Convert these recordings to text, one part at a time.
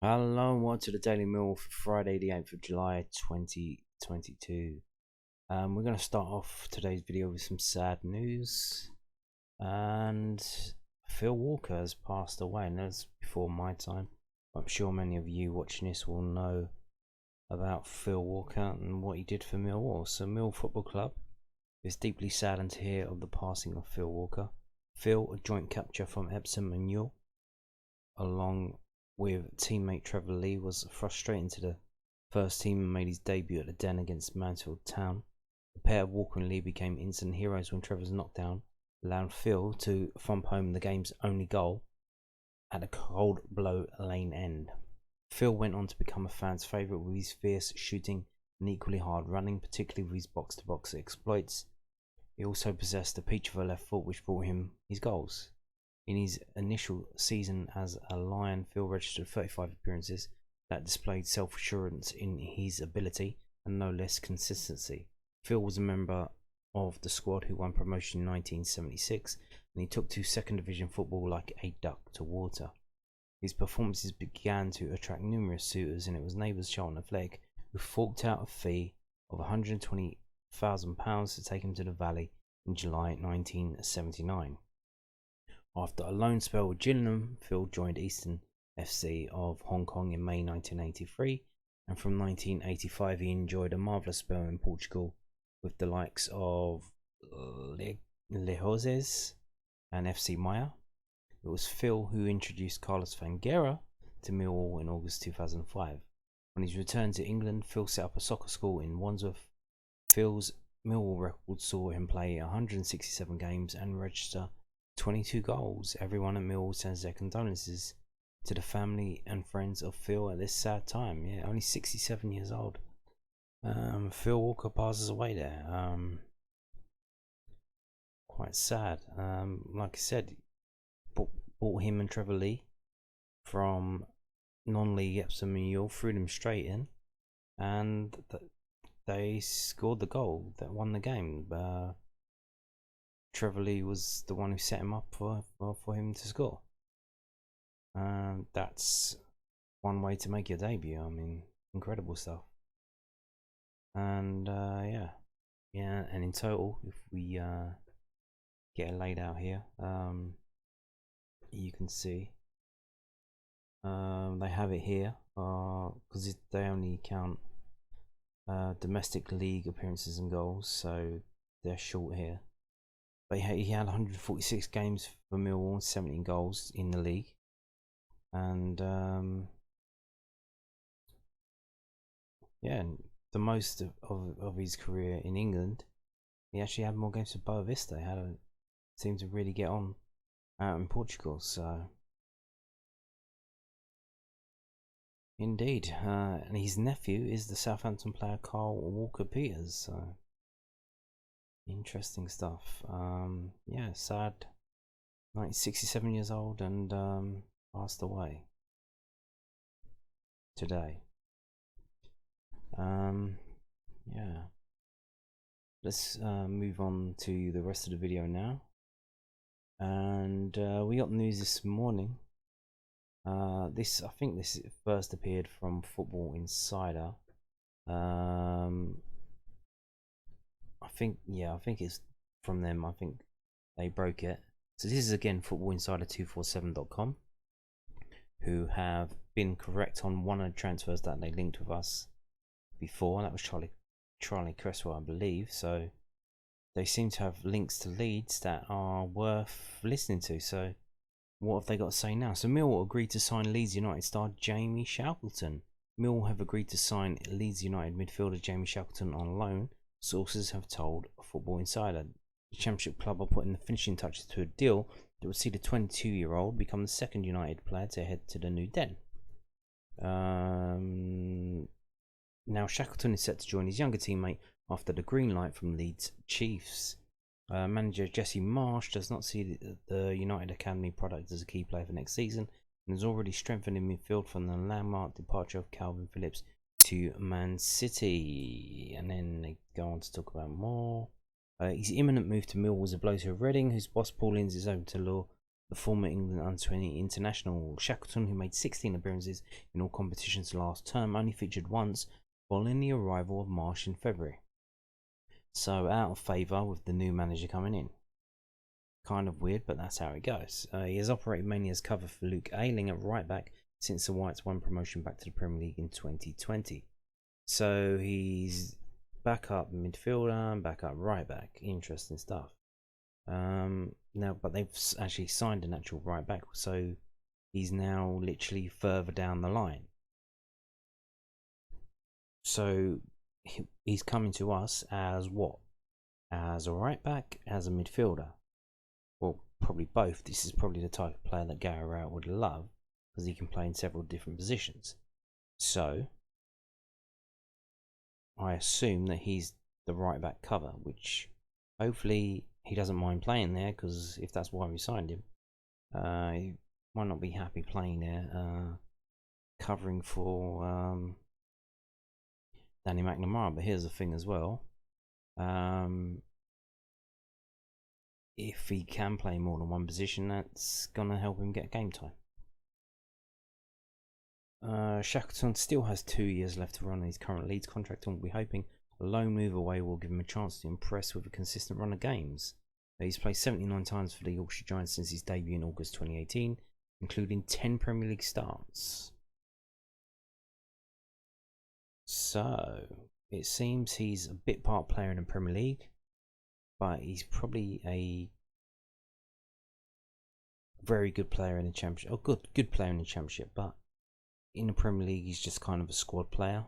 Hello and welcome to the Daily Mill for Friday the 8th of July 2022. We're going to start off today's video with some sad news, and Phil Walker has passed away, and that's before my time. I'm sure many of you watching this will know about Phil Walker and what he did for Millwall. So Millwall Football Club is deeply saddened to hear of the passing of Phil Walker. Phil, a joint capture from Epsom and Newell, along with teammate Trevor Lee, was frustrating to the first team and made his debut at the Den against Mansfield Town. The pair of Walker and Lee became instant heroes when Trevor's knockdown allowed Phil to thump home the game's only goal at a Cold Blow Lane end. Phil went on to become a fan's favourite with his fierce shooting and equally hard running, particularly with his box-to-box exploits. He also possessed a peach of a left foot which brought him his goals. In his initial season as a Lion, Phil registered 35 appearances that displayed self-assurance in his ability and no less consistency. Phil was a member of the squad who won promotion in 1976, and he took to second division football like a duck to water. His performances began to attract numerous suitors, and it was neighbours Charlton and Flegg who forked out a fee of £120,000 to take him to the Valley in July 1979. After a loan spell with Gillingham, Phil joined Eastern FC of Hong Kong in May 1983, and from 1985 he enjoyed a marvellous spell in Portugal with the likes of Lehoses and FC Maya. It was Phil who introduced Carlos Fanguera to Millwall in August 2005. On his return to England, Phil set up a soccer school in Wandsworth. Phil's Millwall record saw him play 167 games and register 22 goals. Everyone at Millwall sends their condolences to the family and friends of Phil at this sad time. Yeah, only 67 years old. Phil Walker passes away there. Quite sad. Like I said, bought him and Trevor Lee from non-league Epsom and Newell, threw them straight in, and they scored the goal that won the game. Trevor Lee was the one who set him up for him to score. That's one way to make your debut. I mean, incredible stuff. And yeah, and in total, if we get it laid out here, you can see they have it here because they only count domestic league appearances and goals, so they're short here. But he had 146 games for Millwall, 17 goals in the league, and yeah, the most of his career in England, he actually had more games for Boa Vista. He seemed to really get on out in Portugal. So indeed, and his nephew is the Southampton player Carl Walker-Peters. So interesting stuff. Yeah, sad. 67 years old and passed away today. Yeah, let's move on to the rest of the video now. And we got news this morning. I think this first appeared from Football Insider. I think it's from them. I think they broke it. So this is again Football Insider 247.com, who have been correct on one of the transfers that they linked with us before. That was Charlie Cresswell, I believe. So they seem to have links to Leeds that are worth listening to. So what have they got to say now? So Millwall agreed to sign Leeds United star Jamie Shackleton. Millwall have agreed to sign Leeds United midfielder Jamie Shackleton on loan, sources have told Football Insider. The Championship club are putting the finishing touches to a deal that would see the 22-year-old become the second United player to head to the new Den. Now Shackleton is set to join his younger teammate after the green light from Leeds Chiefs. Manager Jesse Marsh does not see the United Academy product as a key player for next season, and has already strengthened in midfield from the landmark departure of Calvin Phillips to Man City. And then they go on to talk about more. His imminent move to Millwall was a blow to Reading, whose boss Paul Ince is open to lure the former England under-20 international. Shackleton, who made 16 appearances in all competitions last term, only featured once following the arrival of Marsh in February. So out of favour with the new manager coming in. Kind of weird, but that's how it goes. He has operated mainly as cover for Luke Ayling at right back since the Whites won promotion back to the Premier League in 2020. So he's back up midfielder and back up right back. Interesting stuff. Now, but they've actually signed an actual right back, so he's now literally further down the line. So he's coming to us as what? As a right back, as a midfielder. Well, probably both. This is probably the type of player that Gary Rowett would love, because he can play in several different positions. So I assume that he's the right back cover, which hopefully he doesn't mind playing there, because if that's why we signed him, he might not be happy playing there, covering for Danny McNamara. But here's the thing as well, if he can play more than one position, that's gonna help him get game time. Shackleton still has 2 years left to run on his current Leeds contract, and we'll be hoping a loan move away will give him a chance to impress with a consistent run of games. He's played 79 times for the Yorkshire Giants since his debut in August 2018, including 10 Premier League starts. So it seems he's a bit part player in the Premier League, but he's probably a very good player in the Championship. Oh, good player in the Championship, but in the Premier League he's just kind of a squad player.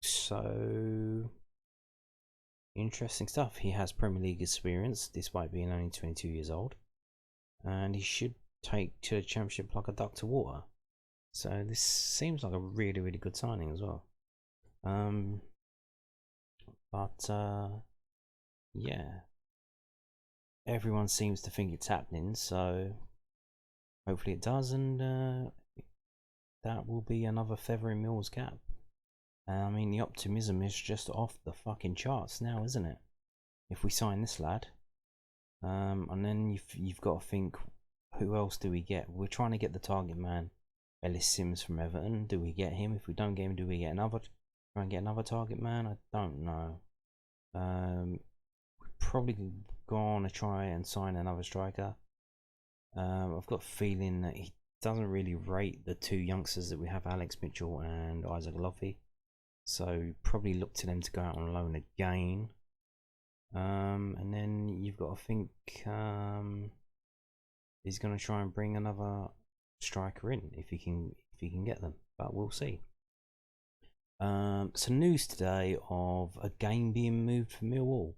So interesting stuff. He has Premier League experience despite being only 22 years old, and he should take to the Championship like a duck to water. So this seems like a really, really good signing as well. Yeah, everyone seems to think it's happening, so hopefully it does, and that will be another feather in Mill's cap. I mean, the optimism is just off the fucking charts now, isn't it? If we sign this lad, and then you've got to think, who else do we get? We're trying to get the target man, Ellis Sims from Everton. Do we get him? If we don't get him, do we get another? Try and get another target man? I don't know. We're probably gonna try and sign another striker. I've got a feeling that he doesn't really rate the two youngsters that we have, Alex Mitchell and Isaac Loffey. So probably look to them to go out on loan again. And then you've got to think he's going to try and bring another striker in if he can get them, but we'll see. So news today of a game being moved for Millwall,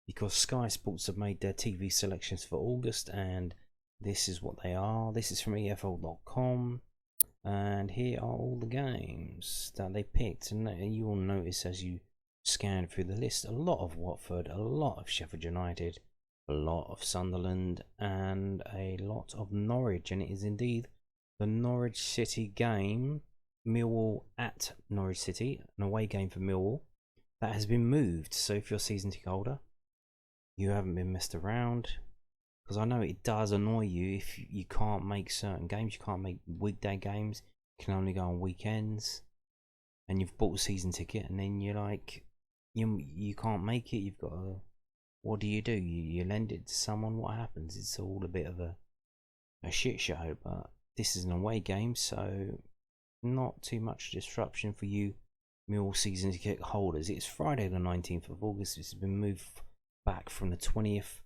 because Sky Sports have made their TV selections for August, and this is what they are. This is from EFL.com, and here are all the games that they picked, and you will notice as you scan through the list, a lot of Watford, a lot of Sheffield United, a lot of Sunderland, and a lot of Norwich. And it is indeed the Norwich City game, Millwall at Norwich City, an away game for Millwall, that has been moved. So if you're a season ticket holder, you haven't been messed around, because I know it does annoy you if you can't make certain games. You can't make weekday games, you can only go on weekends, and you've bought a season ticket, and then you're like, you can't make it. You've got to, what do? You lend it to someone. What happens? It's all a bit of a shit show. But this is an away game, so not too much disruption for you Millwall season ticket holders. It's Friday the 19th of August. It's been moved back from the 20th,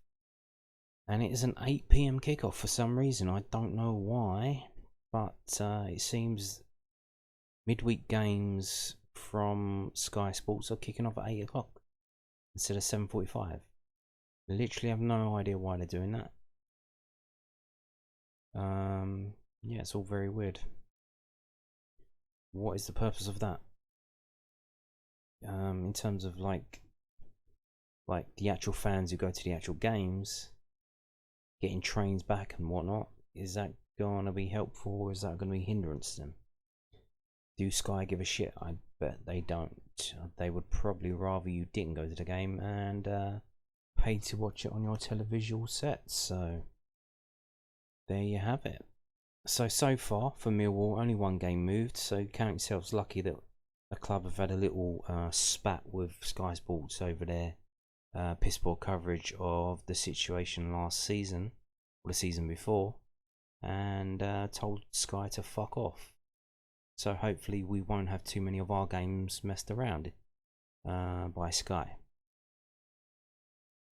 and it is an 8 PM kickoff for some reason. I don't know why, but it seems midweek games from Sky Sports are kicking off at 8 o'clock instead of 7:45. Literally have no idea why they're doing that. Yeah, it's all very weird. What is the purpose of that? In terms of like the actual fans who go to the actual games, getting trains back and whatnot, is that gonna be helpful, or is that gonna be a hindrance to them? Do Sky give a shit? I bet they don't. They would probably rather you didn't go to the game and pay to watch it on your televisual set. So there you have it. So far for Millwall, only one game moved. So count yourselves lucky that the club have had a little spat with Sky Sports over their piss poor coverage of the situation last season or the season before, and told Sky to fuck off. So hopefully we won't have too many of our games messed around by Sky,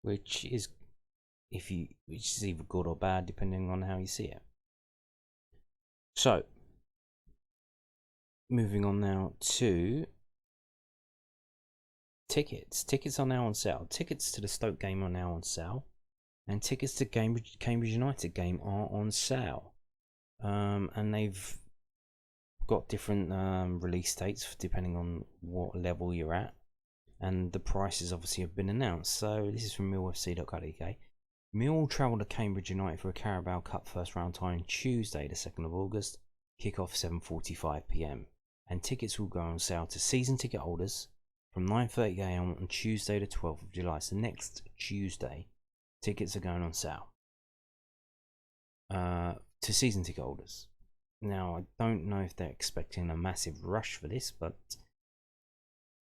which is either good or bad depending on how you see it. So moving on now to tickets. Tickets are now on sale. Tickets to the Stoke game are now on sale, and tickets to Cambridge United game are on sale. And they've got different release dates depending on what level you're at, and the prices obviously have been announced. So this is from millfc.co.uk. Millwall travel to Cambridge United for a Carabao Cup first round tie on Tuesday the 2nd of August, kick-off 7:45 p.m, and tickets will go on sale to season ticket holders from 9:30 a.m. on Tuesday the 12th of July. So next Tuesday tickets are going on sale to season ticket holders. Now, I don't know if they're expecting a massive rush for this, but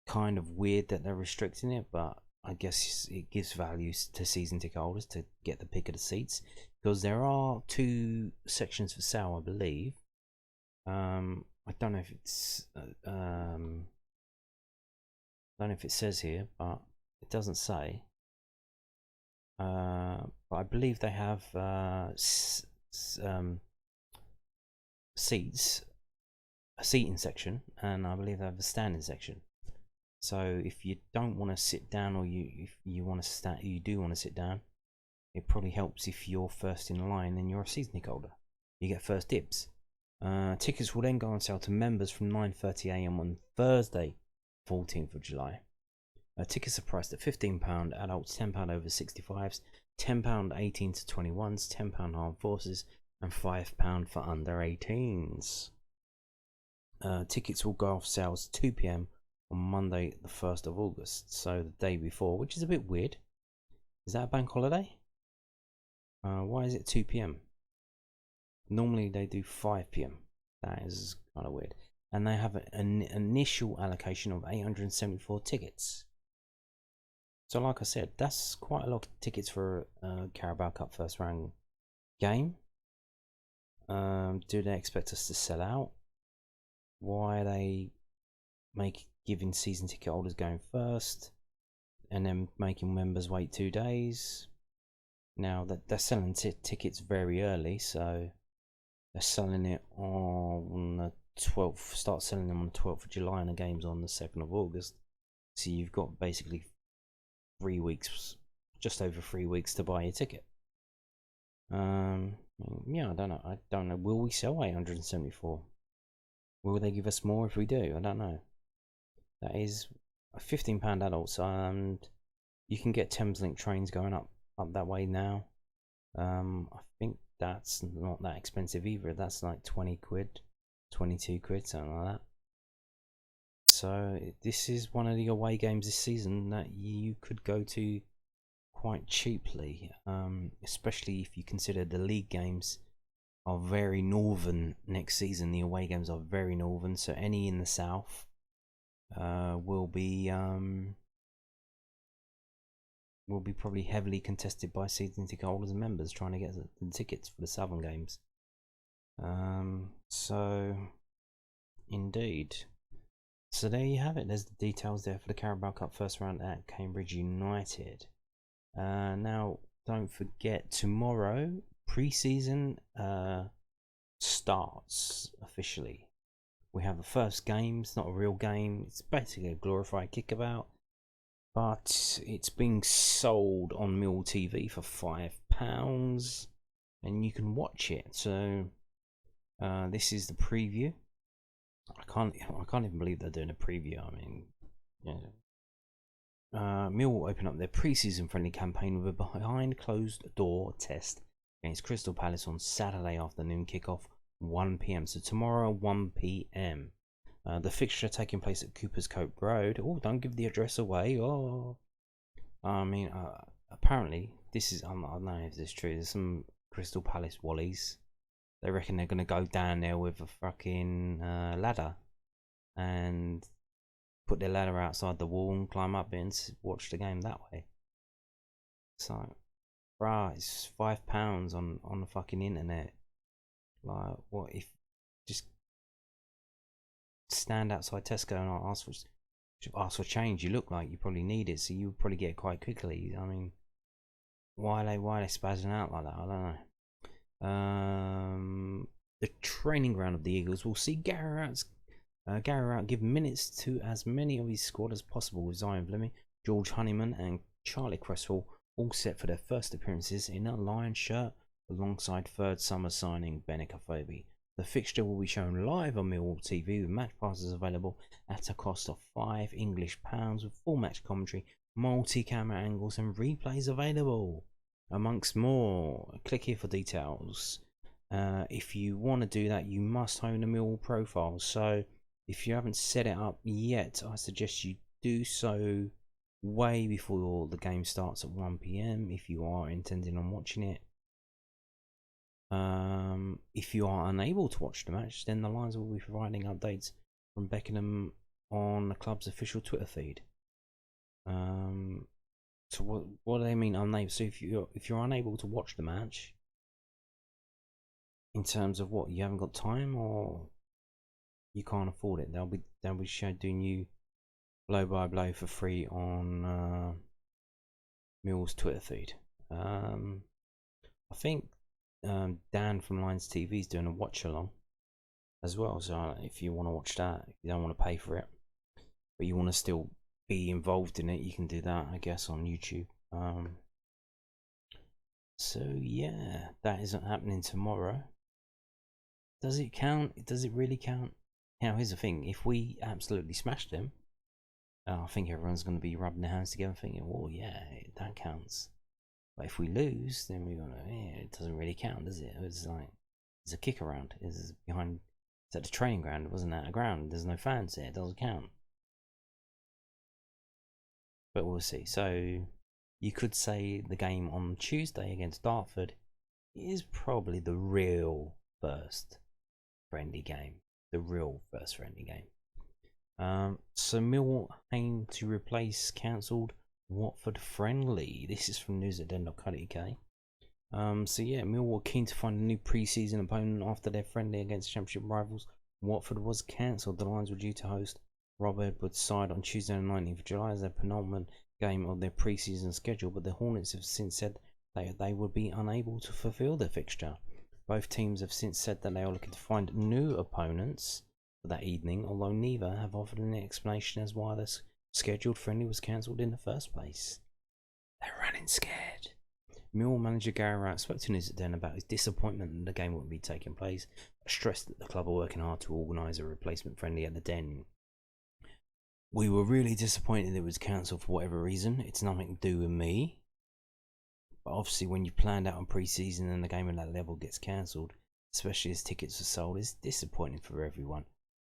kind of weird that they're restricting it, but I guess it gives value to season ticket holders to get the pick of the seats, because there are 2 sections for sale, I believe. I don't know if it's I don't know if it says here, but it doesn't say. But I believe they have seats, a seating section, and I believe they have a standing section. So if you don't want to sit down, or if you want to you do want to sit down, it probably helps if you're first in line and you're a season ticket holder. You get first dibs. Tickets will then go on sale to members from 9:30 a.m. on Thursday, 14th of July. Tickets are priced at £15, adults £10 over 65s, £10 18 to 21s, £10 armed forces, and £5 for under 18s. Tickets will go off sales 2 p.m. on Monday the 1st of August, so the day before, which is a bit weird. Is that a bank holiday? Why is it 2 p.m? Normally they do 5 p.m. That is kind of weird. And they have an initial allocation of 874 tickets. So like I said, that's quite a lot of tickets for a Carabao Cup first round game. Do they expect us to sell out? Why are they giving season ticket holders going first and then making members wait 2 days? Now that they're selling tickets very early, so they're selling it on the 12th, start selling them on the 12th of July, and the game's on the 2nd of August. So you've got basically 3 weeks, just over 3 weeks to buy your ticket. Yeah, I don't know. Will we sell 874? Will they give us more if we do? I don't know. That is a £15 adults, and you can get Thameslink trains going up that way now. I think that's not that expensive either. That's like 20 quid, 22 quid, something like that. So this is one of the away games this season that you could go to quite cheaply, especially if you consider the league games are very northern next season. The away games are very northern, so any in the south will be probably heavily contested by season ticket holders and members trying to get the tickets for the southern games. So indeed. So there you have it. There's the details there for the Carabao Cup first round at Cambridge United. Now, don't forget, tomorrow pre-season starts officially. We have the first game. It's not a real game. It's basically a glorified kickabout, but it's being sold on Mill TV for £5, and you can watch it. So this is the preview. I can't even believe they're doing a preview. I mean, yeah. Mill will open up their pre-season friendly campaign with a behind closed door test against Crystal Palace on Saturday afternoon, kickoff 1 p.m. So tomorrow 1 p.m. The fixture taking place at Cooper's Cope Road. Oh, don't give the address away. Oh, I mean, apparently this is, I don't know if this is true. There's some Crystal Palace wallies. They reckon they're gonna go down there with a fucking ladder and put their ladder outside the wall and climb up it and watch the game that way. So, bruh, it's £5 on the fucking internet. Like, what if just stand outside Tesco and ask for change? You look like you probably need it, so you would probably get it quite quickly. I mean, why are they spazzing out like that? I don't know. The training ground of the Eagles will see Gary Rout give minutes to as many of his squad as possible, with Zion Fleming, George Honeyman and Charlie Cresswell all set for their first appearances in a Lion shirt alongside third summer signing Benik Afobe. The fixture will be shown live on Millwall TV with match passes available at a cost of £5 with full match commentary, multi-camera angles and replays available, amongst more. Click here for details. If you want to do that, you must own a Millwall profile. So if you haven't set it up yet, I suggest you do so way before the game starts at 1 PM if you are intending on watching it. If you are unable to watch the match, then the Lions will be providing updates from Beckenham on the club's official Twitter feed. So what do they mean unable? So if you're unable to watch the match, in terms of what, you haven't got time or you can't afford it, they'll be doing you blow by blow for free on Mill's Twitter feed. I think Dan from Lions TV is doing a watch along as well, so if you want to watch that, if you don't want to pay for it but you want to still be involved in it, you can do that, I guess, on YouTube. So yeah, that isn't happening tomorrow. Does it count? Does it really count? Now here's the thing, if we absolutely smash them, I think everyone's going to be rubbing their hands together thinking, oh yeah, that counts. But if we lose, then we're gonna, yeah, it doesn't really count, does it? It's like, it's a kick around. It's behind, it's at the training ground. It wasn't at a ground. There's no fans there. It doesn't count. But we'll see. So you could say the game on Tuesday against Dartford is probably the real first friendly game. The real first friendly game. So Millwall aim to replace cancelled Watford friendly. This is from news@den.co.uk. So yeah, Millwall keen to find a new pre-season opponent after their friendly against Championship rivals Watford was cancelled. The Lions were due to host Rob Edwards' side on Tuesday the 19th of July as their penultimate game of their pre-season schedule, but the Hornets have since said they would be unable to fulfil their fixture. Both teams have since said that they are looking to find new opponents for that evening, although neither have offered any explanation as why this scheduled friendly was cancelled in the first place. They're running scared. Millwall manager Gary Rout spoke to News@Den about his disappointment that the game wouldn't be taking place, but stressed that the club are working hard to organise a replacement friendly at the Den. We were really disappointed it was cancelled for whatever reason. It's nothing to do with me. But obviously when you planned out on pre-season and the game at that level gets cancelled, especially as tickets are sold, it's disappointing for everyone.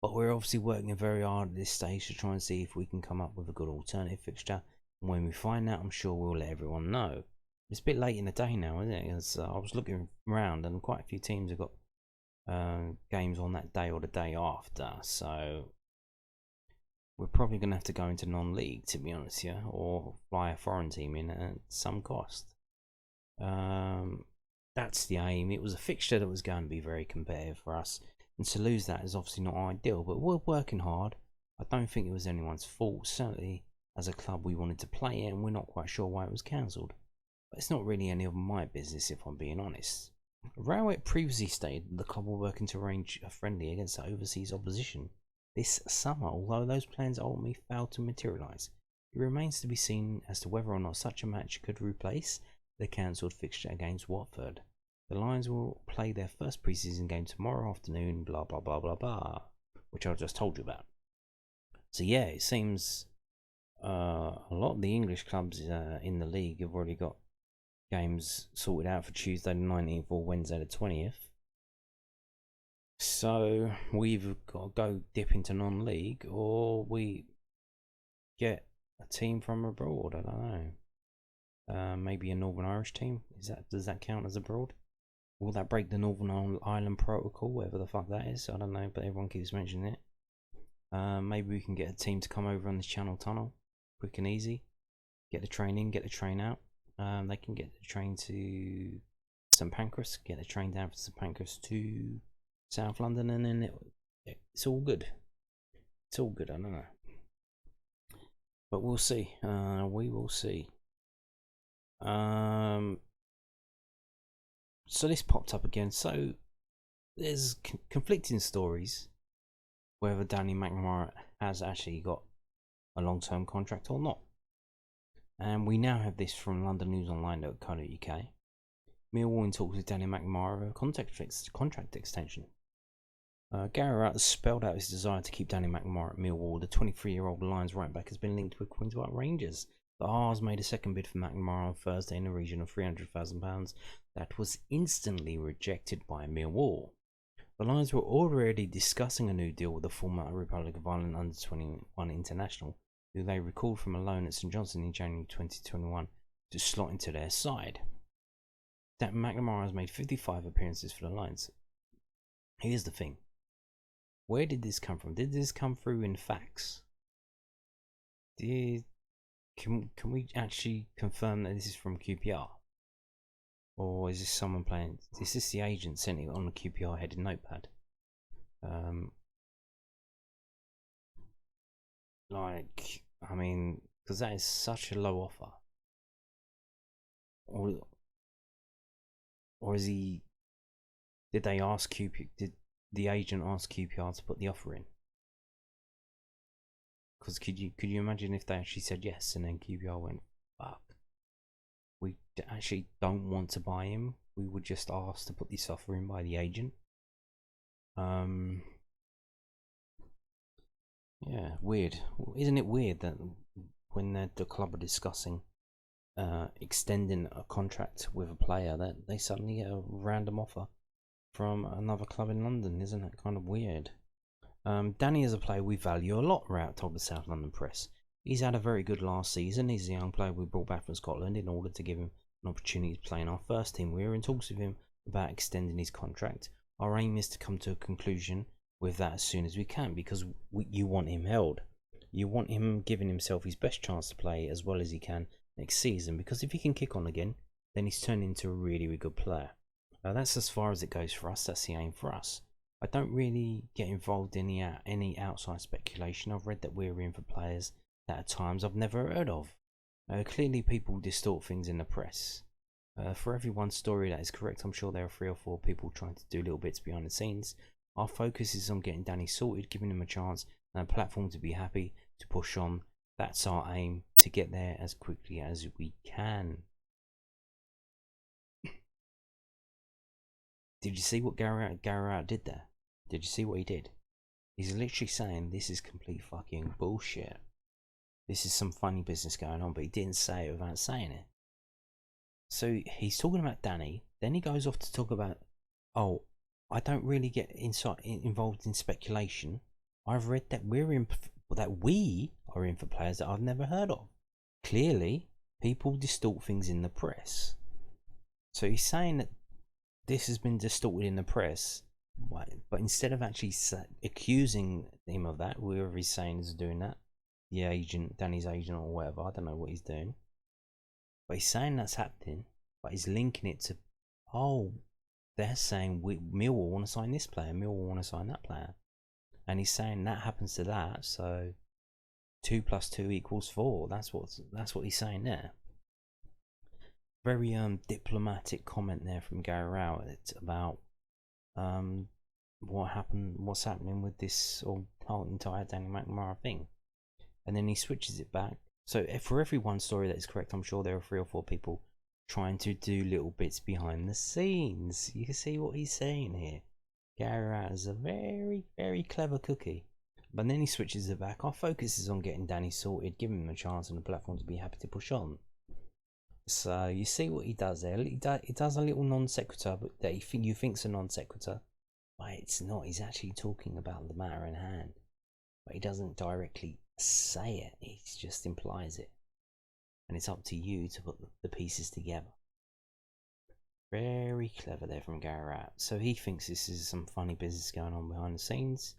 But we're obviously working very hard at this stage to try and see if we can come up with a good alternative fixture. And when we find out, I'm sure we'll let everyone know. It's a bit late in the day now, isn't it? As I was looking around and quite a few teams have got games on that day or the day after. So we're probably going to have to go into non-league, to be honest, yeah, or fly a foreign team in at some cost. That's the aim. It was a fixture that was going to be very competitive for us, and to lose that is obviously not ideal, but we're working hard. I don't think it was anyone's fault. Certainly as a club we wanted to play it, and we're not quite sure why it was cancelled, but it's not really any of my business if I'm being honest. Rowett previously stated that the club were working to arrange a friendly against the overseas opposition this summer, although those plans ultimately failed to materialise. It remains to be seen as to whether or not such a match could replace the cancelled fixture against Watford. The Lions will play their first pre-season game tomorrow afternoon, blah blah blah blah blah, which I just told you about. So yeah, it seems a lot of the English clubs in the league have already got games sorted out for Tuesday the 19th or Wednesday the 20th. So we've got to go dip into non-league, or we get a team from abroad. I don't know. Maybe a Northern Irish team. Does that count as abroad? Will that break the Northern Ireland protocol, whatever the fuck that is? I don't know, but everyone keeps mentioning it. Maybe we can get a team to come over on this Channel Tunnel, quick and easy. Get the train in, get the train out. They can get the train to St Pancras, get the train down from St Pancras to South London, and then it's all good. It's all good, I don't know. But we'll see. We will see. So this popped up again. So there's conflicting stories whether Danny McNamara has actually got a long-term contract or not. And we now have this from londonnewsonline.co.uk. Millwall in talks with Danny McNamara of a contract extension. Gary Rowett has spelled out his desire to keep Danny McNamara at Millwall. The 23-year-old Lions right back has been linked with Queen's Park Rangers. The R's made a second bid for McNamara on Thursday in the region of £300,000 that was instantly rejected by Millwall. The Lions were already discussing a new deal with the former Republic of Ireland under-21 international, who they recalled from a loan at St Johnstone in January 2021 to slot into their side. Dan McNamara has made 55 appearances for the Lions. Here's the thing. Where did this come from? Did this come through in facts? Can we actually confirm that this is from QPR? Or is this someone playing? Is this the agent sending it on a QPR headed notepad? I mean, because that is such a low offer. Or is he? Did they ask QPR? Did the agent ask QPR to put the offer in? Because could you imagine if they actually said yes and then QPR went, fuck, we actually don't want to buy him. We were just asked to put this offer in by the agent. Yeah, weird. Isn't it weird that when the club are discussing extending a contract with a player, that they suddenly get a random offer from another club in London? Isn't that kind of weird? Danny is a player we value a lot, Rowett told the South London Press. He's had a very good last season. He's a young player we brought back from Scotland in order to give him an opportunity to play in our first team. We are in talks with him about extending his contract. Our aim is to come to a conclusion with that as soon as we can, because you want him held. You want him giving himself his best chance to play as well as he can next season, because if he can kick on again, then he's turned into a really, really good player. That's as far as it goes for us. That's the aim for us. I don't really get involved in any outside speculation. I've read that we're in for players that at times I've never heard of. Clearly people distort things in the press. For every one story that is correct, I'm sure there are 3 or 4 people trying to do little bits behind the scenes. Our focus is on getting Danny sorted, giving him a chance and a platform to be happy, to push on. That's our aim, to get there as quickly as we can. Did you see what Gary Rowett did there? Did you see what he did? He's literally saying this is complete fucking bullshit. This is some funny business going on, but he didn't say it without saying it. So he's talking about Danny, then he goes off to talk about, oh, I don't really get involved in speculation. I've read that we are in for players that I've never heard of. Clearly, people distort things in the press. So he's saying that this has been distorted in the press, but instead of actually accusing him of that, whoever he's saying is doing that, the agent, Danny's agent or whatever, I don't know what he's doing, but he's saying that's happening, but he's linking it to, oh, they're saying Millwall want to sign this player, Millwall want to sign that player, and he's saying that happens to that, so 2 + 2 = 4. That's what he's saying there. Very diplomatic comment there from Gary Rowett about what's happening with this whole entire Danny McNamara thing, and then he switches it back. So for every one story that is correct, I'm sure there are 3 or 4 people trying to do little bits behind the scenes. You can see what he's saying here. Gary Rowett is a very, very clever cookie. But then he switches it back. Our focus is on getting Danny sorted, giving him a chance and a platform to be happy to push on. So you see what he does there. He does a little non sequitur, but that you think's a non sequitur, but it's not. He's actually talking about the matter in hand, but he doesn't directly say it. He just implies it. and it's up to you to put the pieces together. Very clever there from R.I.P. So he thinks this is some funny business going on behind the scenes,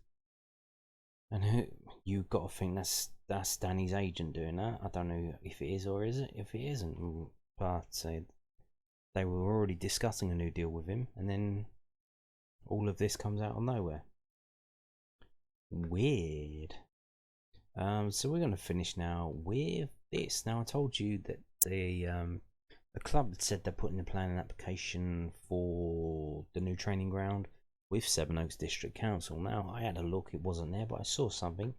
and you've got to think that's Danny's agent doing that. I don't know if it is or if it isn't, but they were already discussing a new deal with him, and then all of this comes out of nowhere. Weird. So we're going to finish now with this. Now I told you that the club had said they're putting a planning application for the new training ground with Sevenoaks District Council. Now I had a look, it wasn't there, but I saw something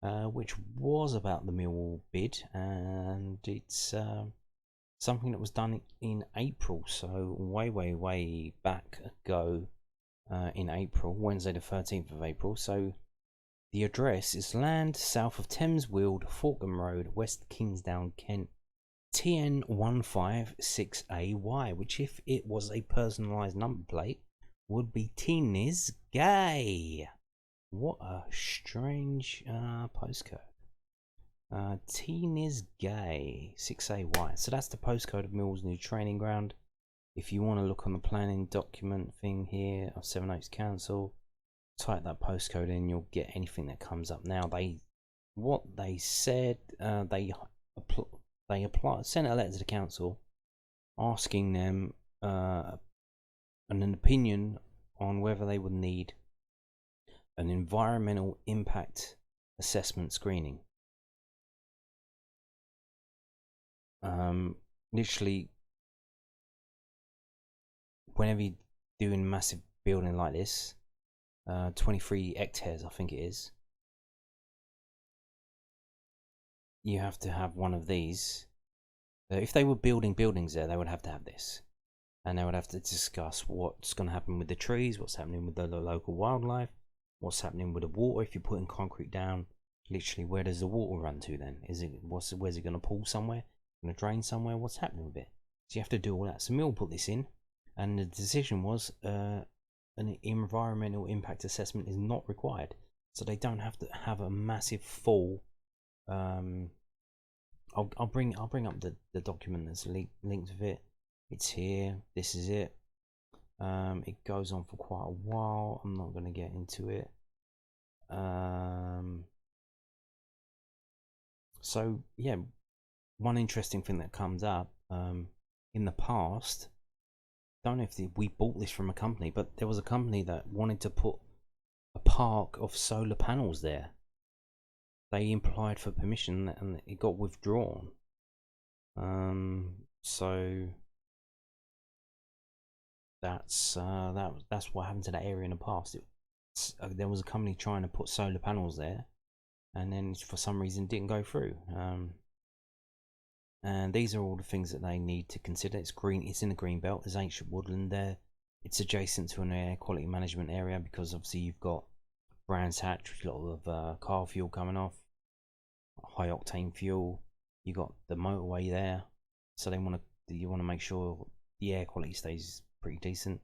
which was about the Millwall bid, and it's something that was done in April, so way back ago in April, Wednesday the 13th of April. So the address is land south of Thames Weald, Falkham Road, West Kingsdown, Kent, TN156AY, which if it was a personalised number plate would be Teenis Gay. What a strange postcode. Teenis Gay 6AY. So that's the postcode of Millwall's new training ground. If you want to look on the planning document thing here of Sevenoaks Council, type that postcode in, you'll get anything that comes up. Now what they said, they sent a letter to the council asking them an opinion on whether they would need an environmental impact assessment screening. Literally, whenever you're doing a massive building like this, 23 hectares I think it is, you have to have one of these. If they were building buildings there, they would have to have this, and they would have to discuss what's going to happen with the trees, what's happening with the local wildlife, what's happening with the water. If you're putting concrete down, literally, where does the water run to then? Where's it going to pool somewhere? Going to drain somewhere? What's happening with it? So you have to do all that. So Mill put this in, and the decision was an environmental impact assessment is not required. So they don't have to have a massive full. I'll bring up the document that's linked with it. It's here. This is it. It goes on for quite a while. I'm not going to get into it. So yeah, one interesting thing that comes up in the past, I don't know if we bought this from a company, but there was a company that wanted to put a park of solar panels there. They applied for permission and it got withdrawn. So that's what happened to that area in the past. There was a company trying to put solar panels there, and then for some reason didn't go through. And these are all the things that they need to consider. It's green. It's in the green belt. There's ancient woodland there. It's adjacent to an air quality management area because obviously you've got Brands Hatch, a lot of car fuel coming off, high octane fuel. You got the motorway there, so you want to make sure the air quality stays pretty decent.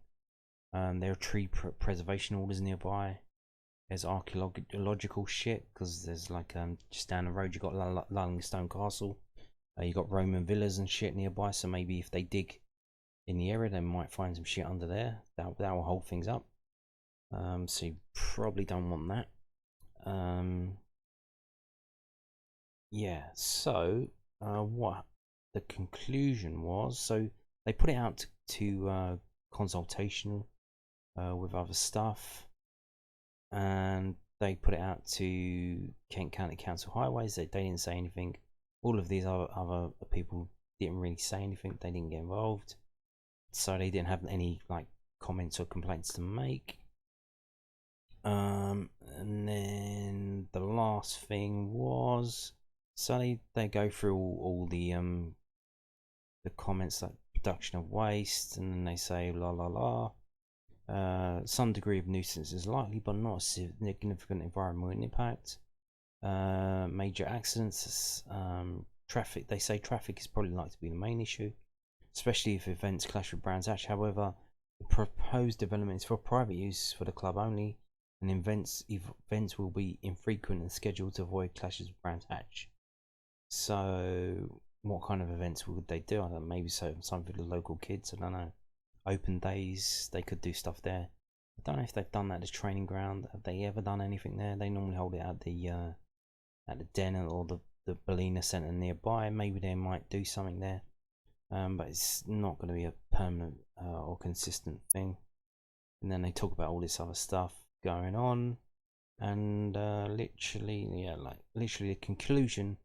There are tree preservation orders nearby. There's archaeological shit because there's like just down the road you got Lulling Stone Castle. You got Roman villas and shit nearby, so maybe if they dig in the area, they might find some shit under there. That will hold things up. So you probably don't want that. Yeah. So what the conclusion was? So they put it out to consultation with other stuff, and they put it out to Kent County Council Highways. They didn't say anything. All of these other people didn't really say anything. They didn't get involved, so they didn't have any like comments or complaints to make. And then the last thing was, so they go through all the comments like production of waste, and then they say la la la. Some degree of nuisance is likely, but not a significant environmental impact. Major accidents, traffic. They say traffic is probably likely to be the main issue, especially if events clash with Brands Hatch. However, the proposed development is for private use for the club only, and events will be infrequent and scheduled to avoid clashes with Brands Hatch. So what kind of events would they do? I don't know, maybe something for the local kids. I don't know. Open days, they could do stuff there. I don't know if they've done that as training ground. Have they ever done anything there? They normally hold it at the Den or the Bellina Centre nearby. Maybe they might do something there, but it's not going to be a permanent or consistent thing. And then they talk about all this other stuff going on, and literally the conclusion,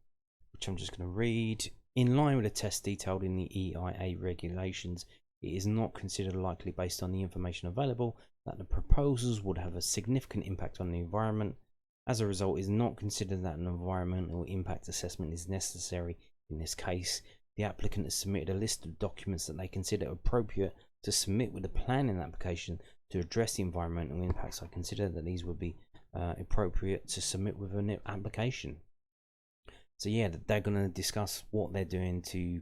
which I'm just going to read. In line with the test detailed in the EIA regulations, it is not considered likely, based on the information available, that the proposals would have a significant impact on the environment. As a result, it is not considered that an environmental impact assessment is necessary in this case. The applicant has submitted a list of documents that they consider appropriate to submit with the planning application to address the environmental impacts. I consider that these would be appropriate to submit with an application. So yeah, they're going to discuss what they're doing to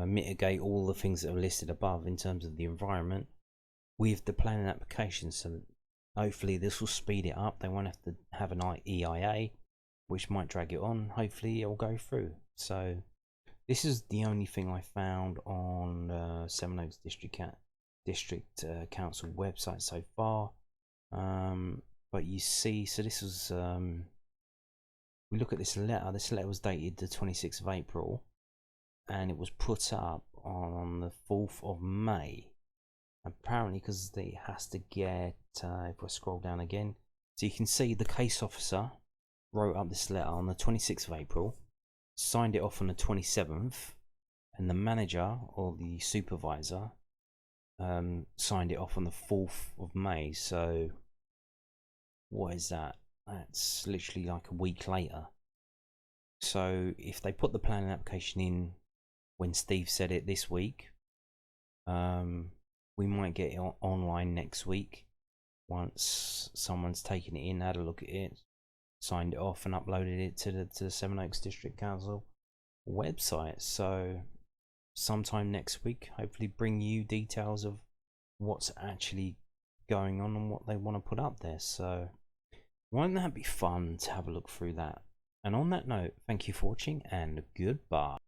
mitigate all the things that are listed above in terms of the environment with the planning application. So hopefully this will speed it up. They won't have to have an EIA, which might drag it on. Hopefully it'll go through. So this is the only thing I found on Sevenoaks District Council website so far. But you see, so this was we look at this letter. This letter was dated the 26th of April, and it was put up on the 4th of May. Apparently, because it has to get, if I scroll down again, so you can see the case officer wrote up this letter on the 26th of April, signed it off on the 27th, and the manager or the supervisor signed it off on the 4th of May. So what is that? That's literally like a week later. So if they put the planning application in when Steve said it this week, we might get it online next week once someone's taken it in, had a look at it, signed it off, and uploaded it to the Sevenoaks District Council website. So sometime next week, hopefully bring you details of what's actually going on and what they want to put up there. So won't that be fun to have a look through that? And on that note, thank you for watching, and goodbye.